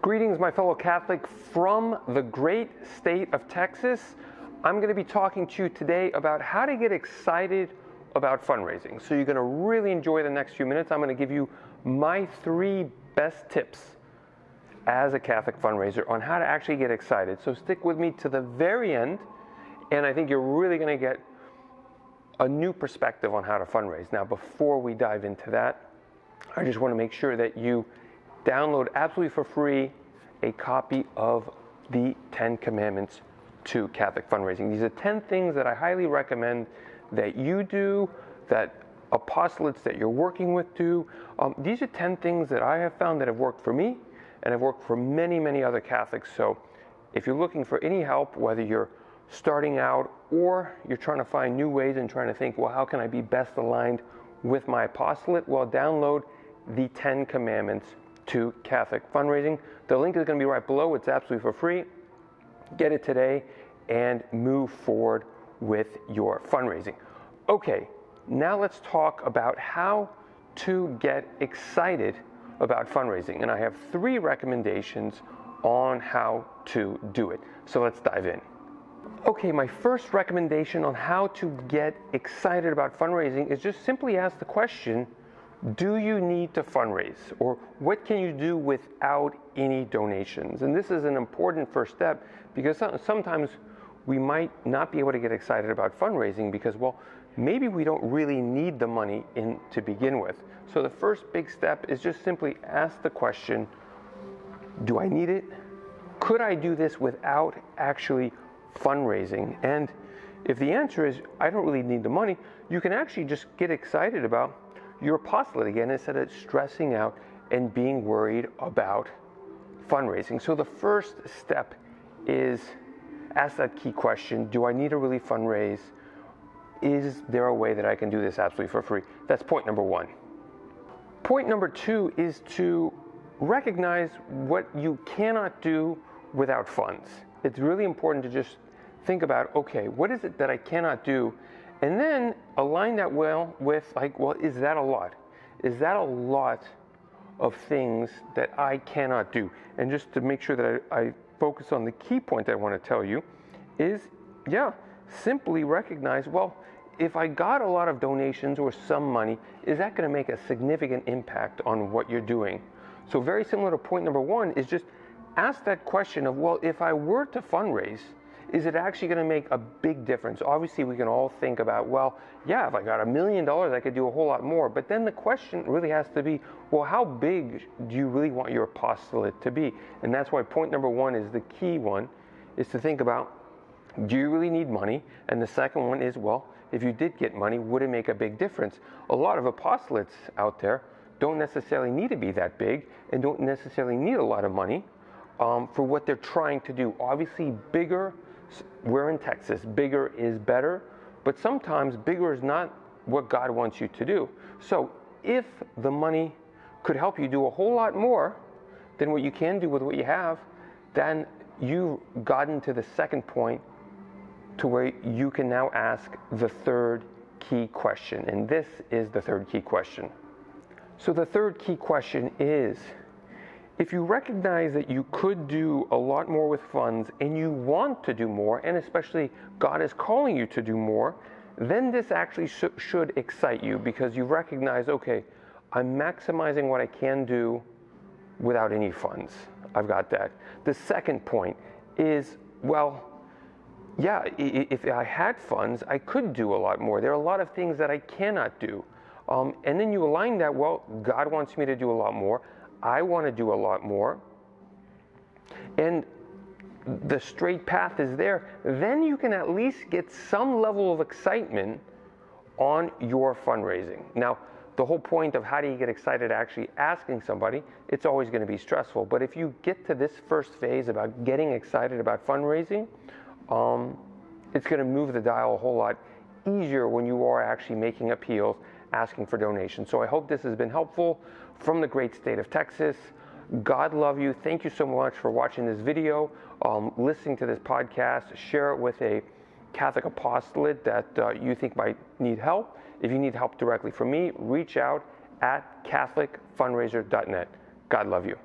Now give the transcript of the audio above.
Greetings, my fellow Catholic, from the great state of Texas. I'm going to be talking to you today about how to get excited about fundraising. So you're going to really enjoy the next few minutes. I'm going to give you my 3 best tips as a Catholic fundraiser on how to actually get excited. So stick with me to the very end, and I think you're really going to get a new perspective on how to fundraise. Now, before we dive into that, I just want to make sure that you download absolutely for free a copy of the 10 Commandments to Catholic Fundraising. These are 10 things that I highly recommend that you do, that apostolates that you're working with do. These are 10 things that I have found that have worked for me and have worked for many, many other Catholics. So if you're looking for any help, whether you're starting out or you're trying to find new ways and trying to think, well, how can I be best aligned with my apostolate? Well, download the 10 Commandments to Catholic Fundraising. The link is going to be right below. It's absolutely for free. Get it today and move forward with your fundraising. Okay, now let's talk about how to get excited about fundraising. And I have 3 recommendations on how to do it. So let's dive in. Okay, my first recommendation on how to get excited about fundraising is just simply ask the question, do you need to fundraise? Or what can you do without any donations? And this is an important first step because sometimes we might not be able to get excited about fundraising because, well, maybe we don't really need the money to begin with. So the first big step is just simply ask the question, do I need it? Could I do this without actually fundraising? And if the answer is, I don't really need the money, you can actually just get excited about your apostolate again instead of stressing out and being worried about fundraising. So the first step is ask that key question, do I need to really fundraise? Is there a way that I can do this absolutely for free? That's point number 1. Point number 2 is to recognize what you cannot do without funds. It's really important to just think about, okay, what is it that I cannot do? And then align that well with, like, well, is that a lot? Is that a lot of things that I cannot do? And just to make sure that I focus on the key point that I want to tell you is, simply recognize, well, if I got a lot of donations or some money, is that going to make a significant impact on what you're doing? So very similar to point number 1 is just ask that question of, well, if I were to fundraise, is it actually going to make a big difference? Obviously, we can all think about, well, yeah, if I got $1 million, I could do a whole lot more. But then the question really has to be, well, how big do you really want your apostolate to be? And that's why point number 1 is the key one, is to think about, do you really need money? And the second one is, well, if you did get money, would it make a big difference? A lot of apostolates out there don't necessarily need to be that big and don't necessarily need a lot of money for what they're trying to do. Obviously, bigger, we're in Texas, bigger is better, but sometimes bigger is not what God wants you to do. So if the money could help you do a whole lot more than what you can do with what you have, then you've gotten to the second point to where you can now ask the third key question. And this is the third key question. So the third key question is, if you recognize that you could do a lot more with funds and you want to do more, and especially God is calling you to do more, then this actually should excite you because you recognize, okay, I'm maximizing what I can do without any funds. I've got that. The second point is, well, yeah, if I had funds, I could do a lot more. There are a lot of things that I cannot do. And then you align that, well, God wants me to do a lot more. I want to do a lot more, and the straight path is there, then you can at least get some level of excitement on your fundraising. Now, the whole point of how do you get excited actually asking somebody, it's always going to be stressful. But if you get to this first phase about getting excited about fundraising, it's going to move the dial a whole lot easier when you are actually making appeals, asking for donations. So I hope this has been helpful from the great state of Texas. God love you. Thank you so much for watching this video, listening to this podcast. Share it with a Catholic apostolate that you think might need help. If you need help directly from me, reach out at catholicfundraiser.net. God love you.